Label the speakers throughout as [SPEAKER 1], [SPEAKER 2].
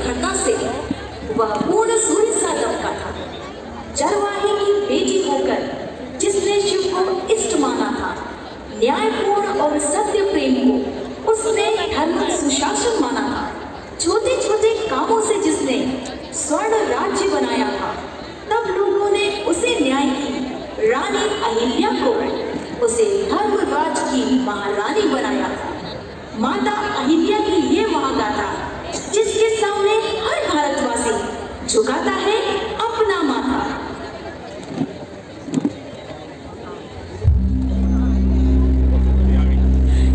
[SPEAKER 1] प्रखरता से वह पूर्ण सूर्य सा दमका था। चरवाहे की बेटी होकर जिसने शिव को इष्ट माना था, न्यायपूर्ण और सत्य प्रेम को उसने धर्म सुशासन माना था। छोटे छोटे कामों से जिसने स्वर्ण राज्य बनाया था, तब लोगों ने उसे न्याय की रानी अहिल्या को उसे धर्मराज की महारानी बनाया था। माता अहिल्या की ये महागाथा जिसके सामने हर भारतवासी झुकाता है अपना माथा।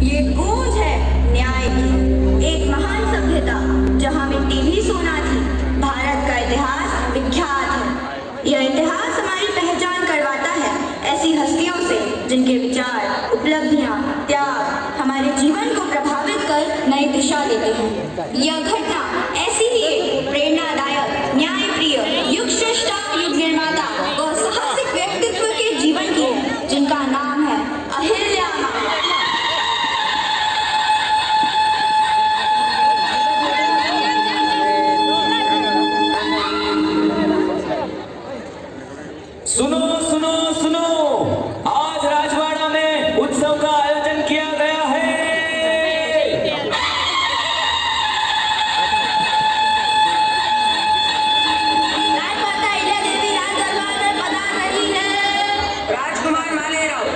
[SPEAKER 2] ये गूंज है न्याय की, एक महान सभ्यता जहां मिट्टी भी सोना थी। भारत का इतिहास विख्यात है। यह इतिहास हमारी पहचान करवाता है ऐसी हस्तियों से जिनके विचार, उपलब्धियां, त्याग हमारे जीवन को प्रभावित कर नई दिशा देते हैं। यह घटना ऐसी ही एक प्रेरणादायक, न्यायप्रिय, युग श्रेष्ठा, युग निर्माता और साहसिक व्यक्तित्व के जीवन की है जिनका नाम है अहिल्या।
[SPEAKER 3] सुनो सुनो सुनो, आज राजवाड़ा में उत्सव का आयोजन किया गया है।
[SPEAKER 2] राजमाता अहिल्या देवी राज दरबार में पधार रही है।
[SPEAKER 4] राजकुमार मालेराव,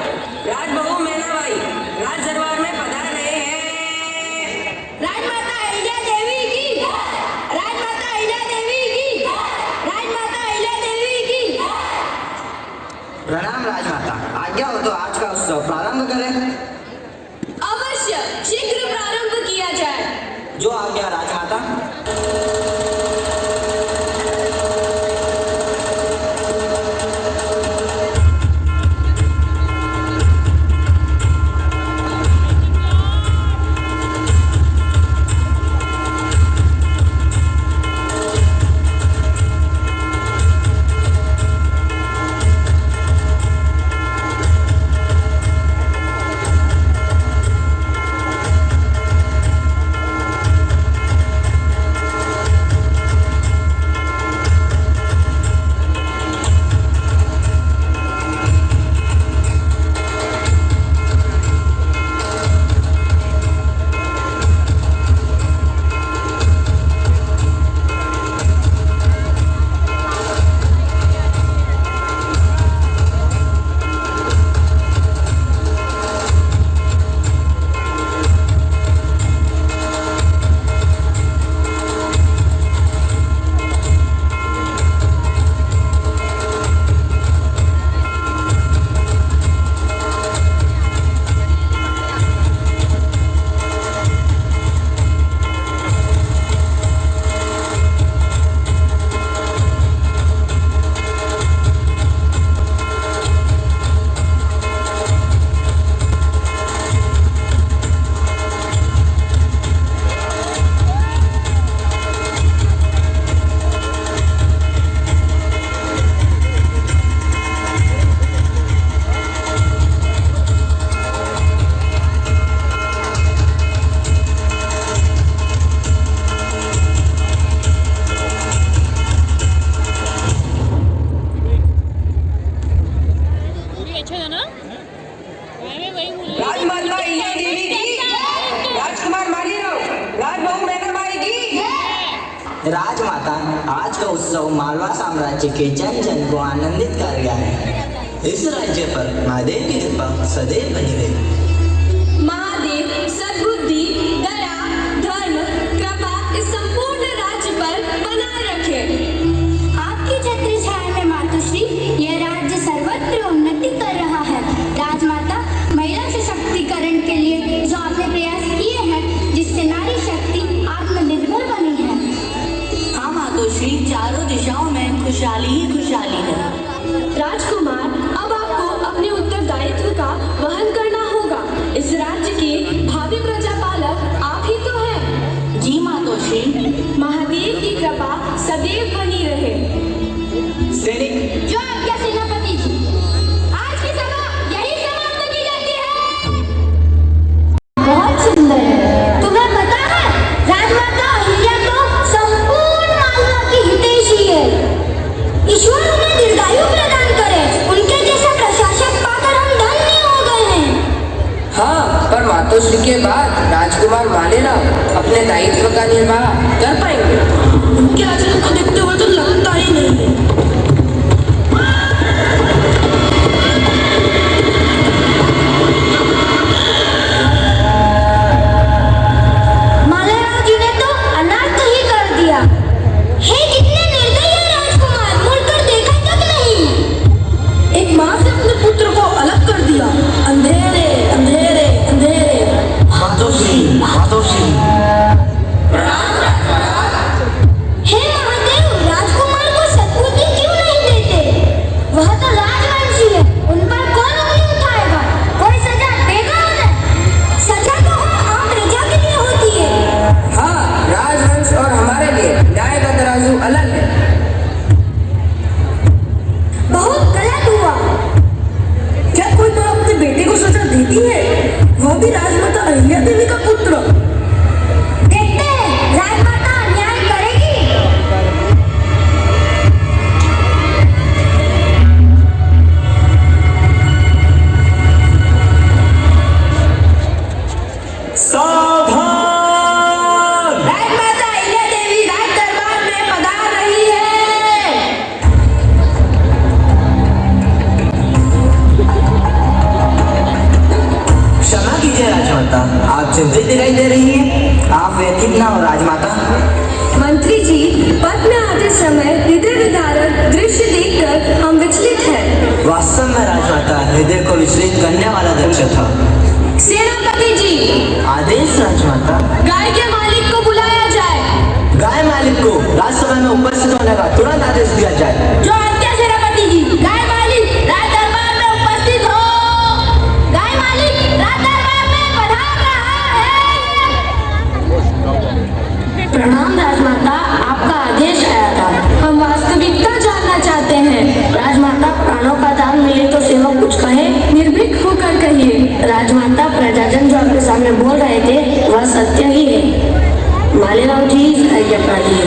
[SPEAKER 4] राजबहू मैनाबाई राज दरबार में पधार रहे हैं।
[SPEAKER 2] राजमाता अहिल्या देवी की, राजमाता अहिल्या देवी की, राजमाता अहिल्या देवी की।
[SPEAKER 4] प्रणाम राजमाता, आज्ञा हो तो आज का उत्सव प्रारंभ करें।
[SPEAKER 2] अवश्य, शीघ्र प्रारंभ किया जाए।
[SPEAKER 4] जो आज्ञा राजमाता। राजमाता अहिल्या देवी की, राजकुमार मालेराव, राजबहू मैनाबाई की।
[SPEAKER 5] राजमाता, आज का उत्सव मालवा साम्राज्य के जन जन को आनंदित कर गया है। इस राज्य पर महादेव की कृपा सदैव बनी रहे।
[SPEAKER 2] महादेव सद्बुद्धि, दया, धर्म, कृपा इस संपूर्ण राज्य पर बनाए रखे। आपकी छत्र छाया में मातुश्री यह राज्य सर्वत्र उन्नति कर रहा है। राजमाता, महिला सशक्तिकरण के लिए जो आपने प्रयास किए हैं, जिससे नारी शक्ति आत्मनिर्भर बनी है।
[SPEAKER 1] हाँ मातोश्री, चारों दिशाओं में खुशहाली ही खुशहाली है।
[SPEAKER 2] राजकुमार, अब आपको अपने उत्तरदायित्व का वहन करना होगा। इस राज्य के भावी प्रजापालक आप ही तो हैं।
[SPEAKER 1] जी मातोश्री।
[SPEAKER 2] महादेव की कृपा सदैव बनी रहे।
[SPEAKER 5] सैनिक,
[SPEAKER 2] जो आज्ञा सेनापति जी। आज की सभा यही समाप्त की जाती है। बहुत सुंदर है। तुम्हें पता है राजमाता अहिल्या तो संपूर्ण
[SPEAKER 4] मातोश्री के बाद राजकुमार मालेराव अपने दायित्व का निर्वाह कर पाएंगे?
[SPEAKER 2] उनके आचरण को देखते हुए तो लगता ही नहीं है।
[SPEAKER 6] मालेराव जी ने तो अनर्थ ही कर दिया। हे कितने निर्दयी हैं राजकुमार, मुड़कर देखा तक नहीं।
[SPEAKER 2] एक माँ से अपने पुत्र को अलग कर दिया। अंधेरे अंधेरे अंधेरे।
[SPEAKER 5] मातोश्री, मातोश्री।
[SPEAKER 6] हे महादेव, राजकुमार को सद्बुद्धि क्यों नहीं देते? वह तो राजवंशी है, उन पर कौन उंगली उठाएगा? कोई सजा देगा उन्हें? सजा तो हम आम प्रजा के लिए होती है।
[SPEAKER 4] हाँ, राजवंश और हमारे लिए न्याय का तराजू अलग है।
[SPEAKER 6] बहुत गलत हुआ।
[SPEAKER 2] क्या कोई माँ अपने बेटे को सजा देती है? वह भी राजमाता अहिल्या देवी का पुत्र।
[SPEAKER 6] देखते हैं राजमाता न्याय करेगी।
[SPEAKER 3] सावधान!
[SPEAKER 2] राजमाता अहिल्या देवी राज दरबार में पधार रही है।
[SPEAKER 5] क्षमा कीजिए राजमाता, आप चिंतित दिखाई दे रही हैं। आप व्यथित ना हो राजमाता।
[SPEAKER 2] मंत्री जी, पद में आते समय हृदय विदारक दृश्य देखकर हम विचलित हैं।
[SPEAKER 5] वास्तव में राजमाता हृदय को विचलित करने वाला दृश्य था।
[SPEAKER 2] सेनापति जी,
[SPEAKER 5] आदेश राजमाता।
[SPEAKER 2] गाय के मालिक को बुलाया जाए।
[SPEAKER 5] गाय मालिक को राजसभा में उपस्थित होने का तुरंत आदेश दिया जाए।
[SPEAKER 6] जो आज्ञा सेनापति जी। गाय मालिक राज दरबार में उपस्थित हो। गाय मालिक राज दरबार में पधार रहा है।
[SPEAKER 2] प्रणाम राजमाता, आपका आदेश आया था। हम वास्तविकता जानना चाहते हैं। राजमाता, प्राणों का दान मिले तो सेवक कुछ कहे? निर्भीक होकर कहिए। राजमाता, प्रजाजन जो आपके सामने बोल रहे थे वह सत्य ही है। मालेराव जी आज्ञा पालिए।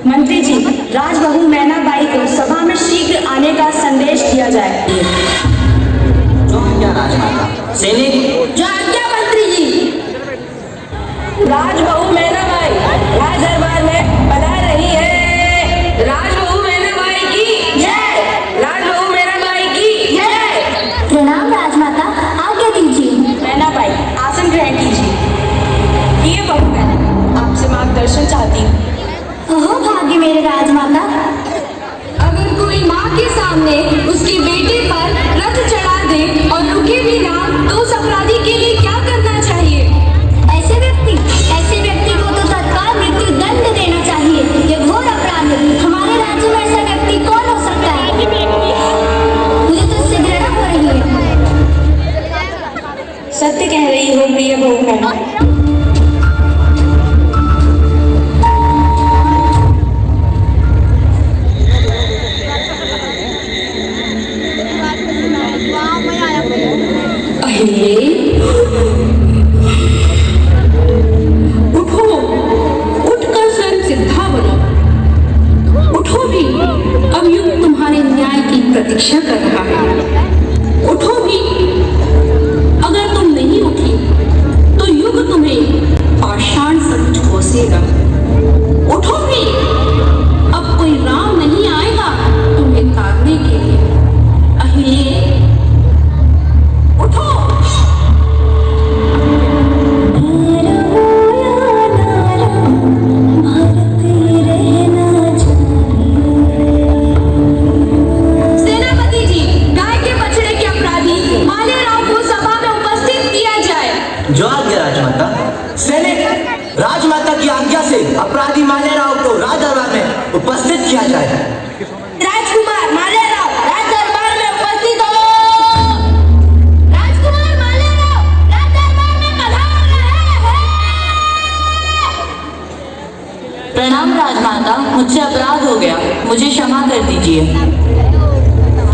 [SPEAKER 2] मंत्री जी, राजबहू मैनाबाई को सभा में शीघ्र आने का संदेश दिया जाए।
[SPEAKER 5] जो आज्ञा राजमाता। सैनिक,
[SPEAKER 2] जो आज्ञा मंत्री जी। राजबहू मैनाबाई राज दरबार में पधार रही है। राजबहू मैनाबाई की जय। राजबहू मैनाबाई की जय।
[SPEAKER 6] प्रणाम राजमाता, आज्ञा दीजिए।
[SPEAKER 2] मैनाबाई, आसन ग्रहण कीजिए। ये बहू मैं आपसे मार्गदर्शन चाहती हूँ।
[SPEAKER 6] अहो भाग्य मेरे राजमाता।
[SPEAKER 2] अगर कोई माँ के सामने उसके बेटे पर रथ चढ़ा दे और रुके भी ना, तो उस अपराधी के लिए क्या करना चाहिए?
[SPEAKER 6] ऐसे व्यक्ति को तो तत्काल मृत्यु दंड देना चाहिए। ये घोर अपराध है। हमारे राज्य में ऐसा व्यक्ति कौन हो सकता है? मुझे तो इससे घृणा हो रही है।
[SPEAKER 2] सत्य कह रही हो प्रिय बहू मैना। उठो, उठकर स्वयं सिद्धा बनो। उठो भी, अब युग तुम्हारे न्याय की प्रतीक्षा कर रहा है। उठो भी, अगर तुम नहीं उठी तो युग तुम्हें पाषाण समझ कोसेगा। उठो भी, अब कोई राम नहीं आएगा तुम्हें तारने के लिए। अहिल्ये, उठो। सेनापति जी, गाय के बछड़े के अपराधी मालेराव को सभा में उपस्थित किया जाए।
[SPEAKER 5] जो आज्ञा राजमाता। सैनिक, राजमाता की आज्ञा से अपराधी मालेराव को राज दरबार में उपस्थित किया जाए।
[SPEAKER 6] राजकुमार मालेराव राज दरबार में उपस्थित हो। राजकुमार मालेराव राज दरबार में पधार रहे हैं।
[SPEAKER 1] प्रणाम राजमाता, मुझसे अपराध हो गया, मुझे क्षमा कर दीजिए।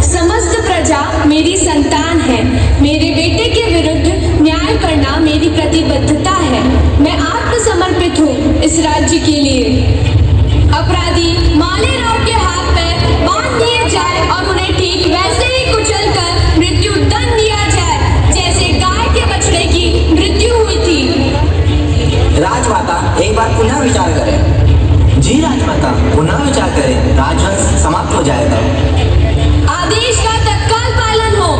[SPEAKER 2] समस्त प्रजा मेरी संतान है। मेरे बेटे के विरुद्ध न्याय करना मेरी प्रतिबद्धता है। मैं आत्मसमर्पित हूँ इस राज्य के लिए। अपराधी मालेराव के हाथ पैर बांध दिए जाए और उन्हें
[SPEAKER 5] विचार करें। जी राजमाता, पुनः विचार करें, राजवंश समाप्त हो जाएगा।
[SPEAKER 1] आदेश का तत्काल पालन हो।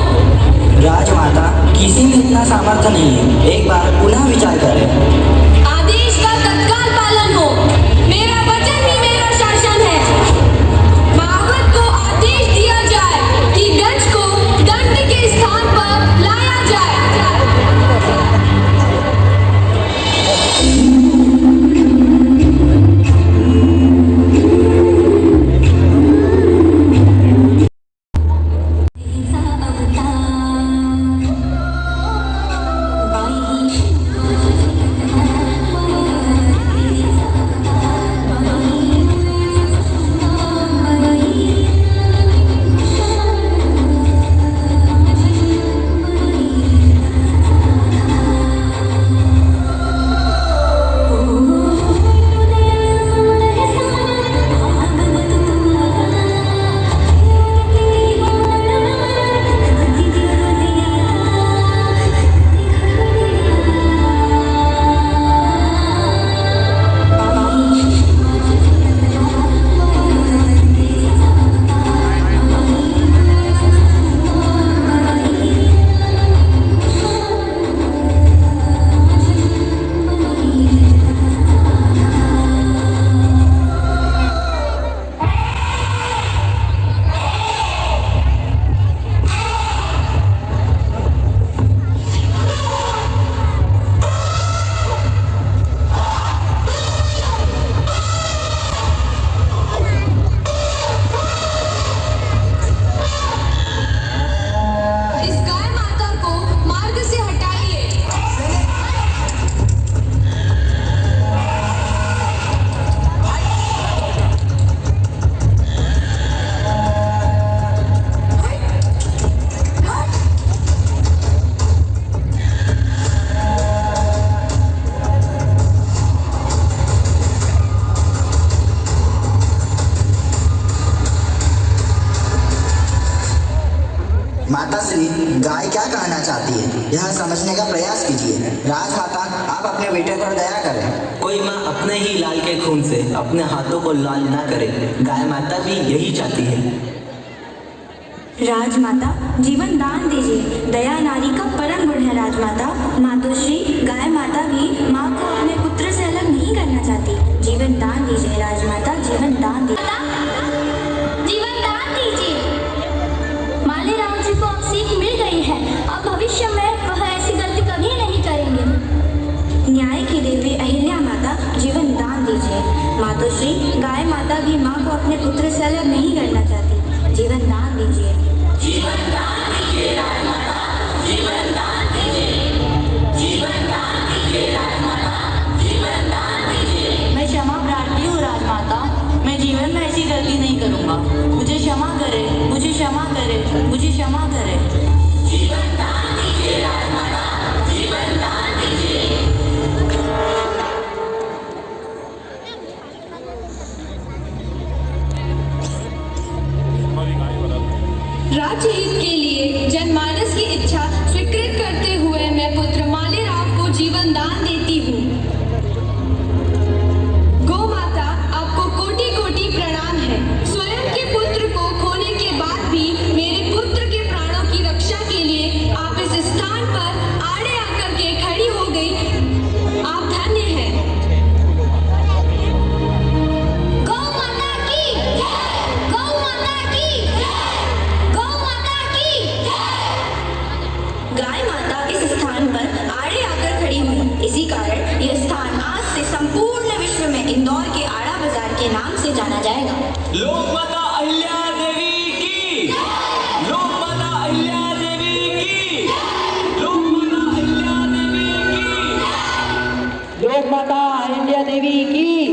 [SPEAKER 5] राजमाता, किसी में इतना सामर्थ्य नहीं है, एक बार पुनः विचार करें।
[SPEAKER 1] आदेश का तत्काल पालन हो। मेरा वचन ही मेरा शासन है। महावत को आदेश दिया जाए कि गज को दंड के स्थान पर लाया जाए।
[SPEAKER 5] माता श्री, गाय क्या कहना चाहती है, यह समझने का प्रयास कीजिए। राजमाता, आप अपने बेटे पर दया करें। कोई माँ अपने ही लाल के खून से अपने हाथों को लाल ना करे। गाय माता भी यही चाहती है।
[SPEAKER 2] राजमाता, जीवन दान दीजिए, दया नारी का परम गुण है। राजमाता, मातोश्री, गाय माता भी माँ को अपने पुत्र से अलग नहीं करना चाहती। जीवन दान दीजिए राजमाता, जीवन दान दीजिए।
[SPEAKER 6] जीवन दान दीजिए। मालेराव जी को अब सीख मिल गई है, अब भविष्य में वह ऐसी गलती कभी नहीं करेंगे।
[SPEAKER 2] न्याय की देवी अहिल्या माता, जीवन दान दीजिए। मातोश्री, गाय माता भी माँ को अपने पुत्र से अलग नहीं करना चाहती। जीवन दान दीजिए।
[SPEAKER 1] जीवन दान दीजिए राजमाता, जीवन दान दीजिए। जीवन दान दीजिए राजमाता, जीवन दान दीजिए।
[SPEAKER 7] मैं क्षमा प्रार्थी हूँ राजमाता, मैं जीवन में ऐसी गलती नहीं करूँगा। मुझे क्षमा करें, मुझे क्षमा करें, मुझे क्षमा करें।
[SPEAKER 1] जीवन दान दीजिए राजमाता, जीवन दान दीजिए।
[SPEAKER 8] राज्य हित के लिए जनमानस की इच्छा स्वीकृत करते हुए मैं पुत्र मालेराव को जीवन दान देती हूँ। गौ माता, आपको कोटि कोटि प्रणाम है। स्वयं के पुत्र को खोने के बाद भी मेरे पुत्र के प्राणों की रक्षा के लिए आप इस स्थान पर आड़े आकर के खड़ी हो गई। आप धन्य हैं।
[SPEAKER 6] गौ माता की जय, गौ माता की जय, गौ माता की जय।
[SPEAKER 2] गाय माता इस स्थान पर आड़े आकर खड़ी हुई। इसी कारण यह स्थान आज से संपूर्ण विश्व में इंदौर के आड़ा बाजार के नाम से जाना जाएगा।
[SPEAKER 3] लोक माता अहिल्या देवी की, लोक माता अहिल्या देवी की, लोक माता अहिल्या देवी की,
[SPEAKER 7] लोक माता अहिल्या देवी की।